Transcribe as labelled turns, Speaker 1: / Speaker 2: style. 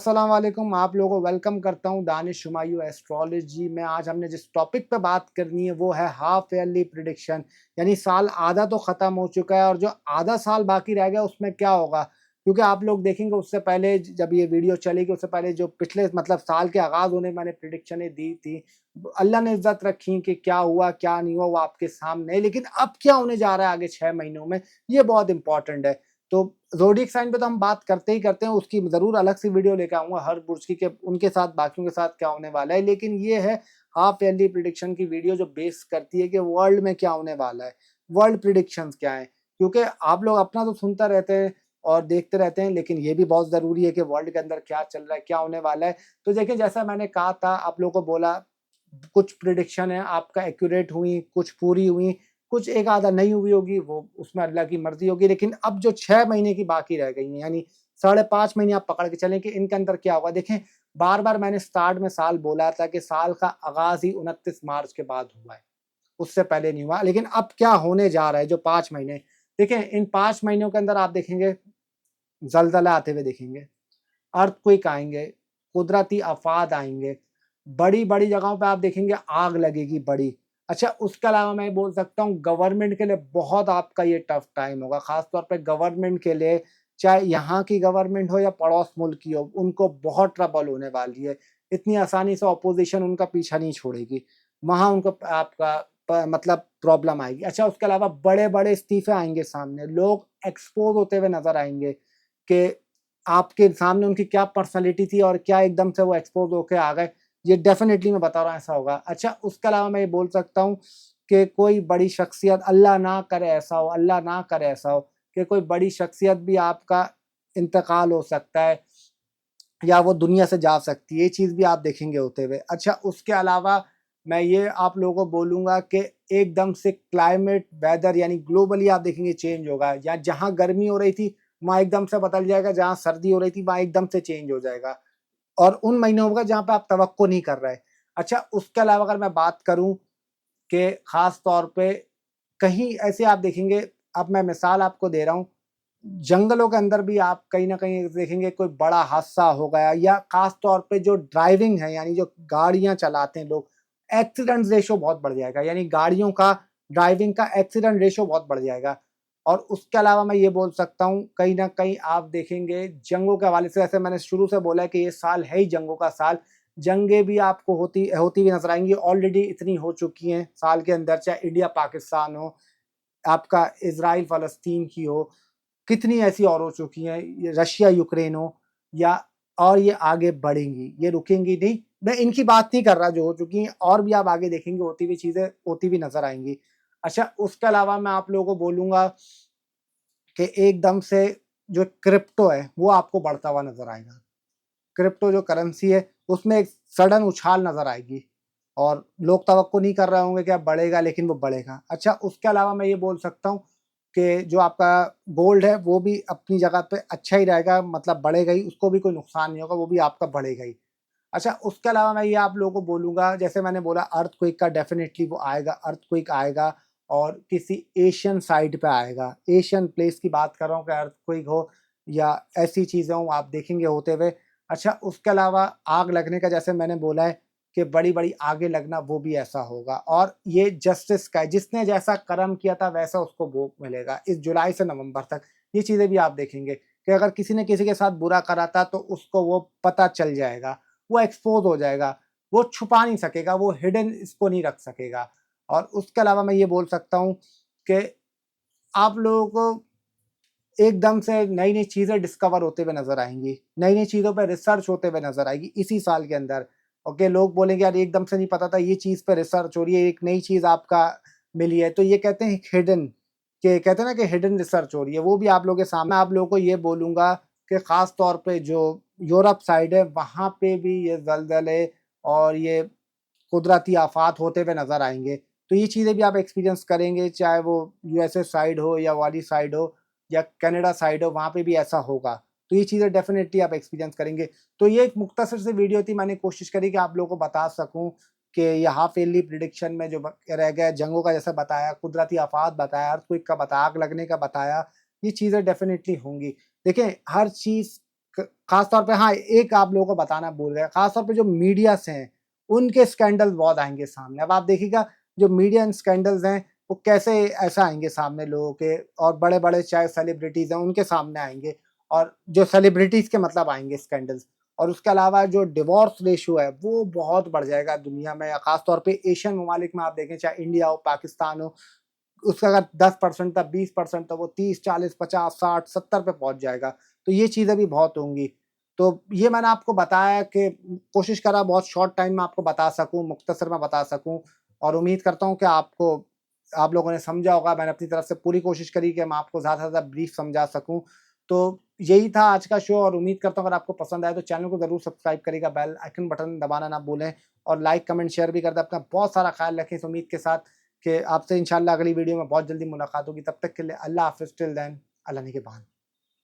Speaker 1: अस्सलाम वालेकुम, आप लोगों को वेलकम करता हूँ दानिश शुमायू एस्ट्रोलॉजी में। आज हमने जिस टॉपिक पे बात करनी है वो है हाफ ईयरली प्रिडिक्शन। यानी साल आधा तो ख़त्म हो चुका है और जो आधा साल बाकी रह गया उसमें क्या होगा, क्योंकि आप लोग देखेंगे उससे पहले जब ये वीडियो चलेगी उससे पहले जो पिछले मतलब साल के आगाज़ होने मैंने प्रिडिक्शनें दी थी, अल्लाह ने इज़्ज़त रखी कि क्या हुआ क्या नहीं हुआ वो आपके सामने है। लेकिन अब क्या होने जा रहा है आगे 6 महीनों में, ये बहुत इंपॉर्टेंट है। तो ज़ोडिएक साइन पे तो हम बात करते ही करते हैं, उसकी ज़रूर अलग से वीडियो लेके आऊँगा हर बुर्ज की, कि उनके साथ बाकियों के साथ क्या होने वाला है। लेकिन ये है हाफ ईयरली प्रिडिक्शन की वीडियो जो बेस करती है कि वर्ल्ड में क्या होने वाला है, वर्ल्ड प्रिडिक्शंस क्या हैं। क्योंकि आप लोग अपना तो सुनते रहते हैं और देखते रहते हैं, लेकिन ये भी बहुत ज़रूरी है कि वर्ल्ड के अंदर क्या चल रहा है, क्या होने वाला है। तो देखिए, जैसा मैंने कहा था, आप लोगों को बोला कुछ प्रिडिक्शन है आपका एक्यूरेट हुई, कुछ पूरी हुई, कुछ एक आधा नहीं हुई होगी, वो उसमें अल्लाह की मर्ज़ी होगी। लेकिन अब जो 6 महीने की बाकी रह गई हैं, यानी साढ़े 5 महीने आप पकड़ के चलें कि इनके अंदर क्या होगा। देखें, बार-बार मैंने स्टार्ट में साल बोला था कि साल का आगाज़ ही 29 मार्च के बाद हुआ है, उससे पहले नहीं हुआ। लेकिन अब क्या होने जा रहा है जो 5 महीने, देखें इन 5 महीनों के अंदर आप देखेंगे ज़लज़ला आते हुए देखेंगे, अर्थक्वेक आएँगे, कुदरती आफ़ात आएँगे, बड़ी-बड़ी जगहों पे आप देखेंगे आग लगेगी बड़ी। अच्छा, उसके अलावा मैं बोल सकता हूँ गवर्नमेंट के लिए बहुत आपका ये टफ टाइम होगा, ख़ास तौर पे गवर्नमेंट के लिए, चाहे यहाँ की गवर्नमेंट हो या पड़ोस मुल्क की हो, उनको बहुत ट्रबल होने वाली है। इतनी आसानी से ऑपोज़िशन उनका पीछा नहीं छोड़ेगी। वहाँ उनको आपका मतलब प्रॉब्लम आएगी। अच्छा, उसके अलावा बड़े-बड़े इस्तीफ़े आएँगे सामने, लोग एक्सपोज़ होते हुए नज़र आएँगे कि आपके सामने उनकी क्या पर्सनैलिटी थी और क्या एकदम से वो एक्सपोज़ होके आ गए। ये डेफ़िनेटली मैं बता रहा हूँ ऐसा होगा। अच्छा, उसके अलावा मैं ये बोल सकता हूँ कि कोई बड़ी शख़्सियत, अल्लाह ना करे ऐसा हो, अल्लाह ना करे ऐसा हो, कि कोई बड़ी शख़्सियत भी आपका इंतकाल हो सकता है या वो दुनिया से जा सकती है, ये चीज़ भी आप देखेंगे होते हुए। अच्छा, उसके अलावा मैं ये आप लोगों को बोलूँगा कि एकदम से क्लाइमेट, वेदर यानी ग्लोबली आप देखेंगे चेंज होगा, या जहाँ गर्मी हो रही थी, वहाँ एकदम से बदल जाएगा, जहाँ सर्दी हो रही थी, वहाँ एकदम से चेंज हो जाएगा। और उन महीनों होगा जहाँ पे आप तवक्को नहीं कर रहे। अच्छा, उसके अलावा अगर मैं बात करूँ कि ख़ास तौर पे कहीं ऐसे आप देखेंगे, अब मैं मिसाल आपको दे रहा हूँ, जंगलों के अंदर भी आप कहीं न कहीं देखेंगे कोई बड़ा हादसा हो गया, या ख़ास तौर पे जो ड्राइविंग है यानी जो गाड़ियाँ चलाते हैं लोग, एक्सीडेंट रेशियो बहुत बढ़ जाएगा, यानी गाड़ियों का, ड्राइविंग का एक्सीडेंट रेशियो बहुत बढ़ जाएगा। और उसके अलावा मैं ये बोल सकता हूँ, कहीं न कहीं आप देखेंगे जंगों के हवाले से, जैसे मैंने शुरू से बोला है कि ये साल है ही जंगों का साल, जंगें भी आपको होती होती हुई नज़र आएँगी, ऑलरेडी इतनी हो चुकी हैं साल के अंदर, चाहे इंडिया-पाकिस्तान हो, आपका इज़राइल-फ़लस्तीन की हो, कितनी ऐसी और हो चुकी हैं, ये रशिया-यूक्रेन हो, या और ये आगे बढ़ेंगी, ये रुकेंगी नहीं। मैं इनकी बात नहीं कर रहा जो हो चुकी हैं, और भी आप आगे देखेंगे होती हुई चीज़ें होती हुई नज़र आएँगी। अच्छा, उसके अलावा मैं आप लोगों को बोलूँगा कि एकदम से जो क्रिप्टो है, वो आपको बढ़ता हुआ नज़र आएगा। क्रिप्टो जो करेंसी है, उसमें एक सडन उछाल नज़र आएगी और लोग तवक्को नहीं कर रहे होंगे कि अब बढ़ेगा, लेकिन वो बढ़ेगा। अच्छा, उसके अलावा मैं ये बोल सकता हूँ कि जो आपका गोल्ड है, वो भी अपनी जगह पे अच्छा ही रहेगा, मतलब बढ़ेगा ही, उसको भी कोई नुकसान नहीं होगा, वो भी आपका बढ़ेगा ही। अच्छा, उसके अलावा मैं ये आप लोगों को बोलूँगा, जैसे मैंने बोला अर्थक्वेक का डेफ़िनेटली वो आएगा, अर्थक्वेक आएगा और किसी एशियन साइड पे आएगा। एशियन प्लेस की बात कर रहा हूँ कि अर्थक्वेक हो या ऐसी चीज़ें हों, आप देखेंगे होते हुए। अच्छा, उसके अलावा आग लगने का, जैसे मैंने बोला है कि बड़ी-बड़ी आगें लगना, वो भी ऐसा होगा और ये जस्टिस का है, जिसने जैसा कर्म किया था वैसा उसको भोग मिलेगा इस जुलाई से नवंबर तक। ये चीज़ें भी आप देखेंगे कि अगर किसी ने किसी के साथ बुरा करा था तो उसको वो पता चल जाएगा, वो एक्सपोज़ हो जाएगा, वो छुपा नहीं सकेगा, वो हिडन इसको नहीं रख सकेगा। और उसके अलावा मैं ये बोल सकता हूँ कि आप लोगों को एकदम से नई-नई चीज़ें डिस्कवर होते हुए नज़र आएँगी, नई-नई चीज़ों पे रिसर्च होते हुए नज़र आएगी इसी साल के अंदर। ओके, लोग बोलेंगे यार एकदम से नहीं पता था, ये चीज़ पे रिसर्च हो रही है, एक नई चीज़ आपका मिली है, तो ये कहते हैं हिडन, के कहते हैं ना कि हिडन रिसर्च हो रही है, वो भी आप लोगों के सामने। आप लोगों को ये बोलूँगा कि ख़ास तौर पे जो यूरोप साइड है, वहाँ पे भी ये ज़लज़ले और ये कुदरती आफ़ात होते हुए नज़र आएँगे। तो ये चीज़ें भी आप एक्सपीरियंस करेंगे, चाहे वो यूएसए साइड हो या वाली साइड हो या कनाडा साइड हो, वहाँ पे भी ऐसा होगा। तो ये चीज़ें डेफ़िनेटली आप एक्सपीरियंस करेंगे। तो ये एक मुख्तसर सी वीडियो थी, मैंने कोशिश करी कि आप लोगों को बता सकूँ कि ये हाफ़ ईयरली प्रेडिक्शन में जो ब रह गया, जंगों का जैसा बताया, कुदरती आफ़ात बताया, अर्थक्वेक का बताया, आग लगने का बताया, ये चीज़ें डेफ़िनेटली होंगी। देखिए, हर चीज़ खास तौर पे हाँ, एक आप लोगों को बताना भूल गए, खास तौर पे जो मीडिया से हैं, उनके स्कैंडल बहुत आएँगे सामने। अब आप देखिएगा जो मीडिया स्कैंडल्स हैं, वो कैसे ऐसा आएँगे सामने लोगों के, और बड़े-बड़े चाहे सेलिब्रिटीज़ हैं, उनके सामने आएँगे, और जो सेलिब्रिटीज़ के मतलब आएँगे स्कैंडल्स। और उसके अलावा जो डिवोर्स रेशियो है, वो बहुत बढ़ जाएगा दुनिया में, खास तौर पे एशियन ममालिक में आप देखें, चाहे इंडिया हो, पाकिस्तान हो, उसका अगर 10% था, 20% था, वो 30, 40, 50, 60, 70 पे पहुँच जाएगा। तो ये चीज़ें भी बहुत होंगी। तो ये मैंने आपको बताया कि कोशिश करा बहुत शॉर्ट टाइम में आपको बता सकूँ, मुख्तसर में बता सकूँ, और उम्मीद करता हूँ कि आप लोगों ने समझा होगा। मैंने अपनी तरफ से पूरी कोशिश करी कि मैं आपको ज़्यादा से ज़्यादा ब्रीफ समझा सकूँ। तो यही था आज का शो, और उम्मीद करता हूँ अगर आपको पसंद आए तो चैनल को ज़रूर सब्सक्राइब करिएगा, बेल आइकन बटन दबाना ना भूलें, और लाइक, कमेंट, शेयर भी कर दें। अपना बहुत सारा ख़्याल रखें इस उम्मीद के साथ कि आपसे इंशाअल्लाह अगली वीडियो में बहुत जल्दी मुलाकात होगी। तब तक के लिए अल्लाह हाफ़िज़, टिल देन अल्लाह निगहबान।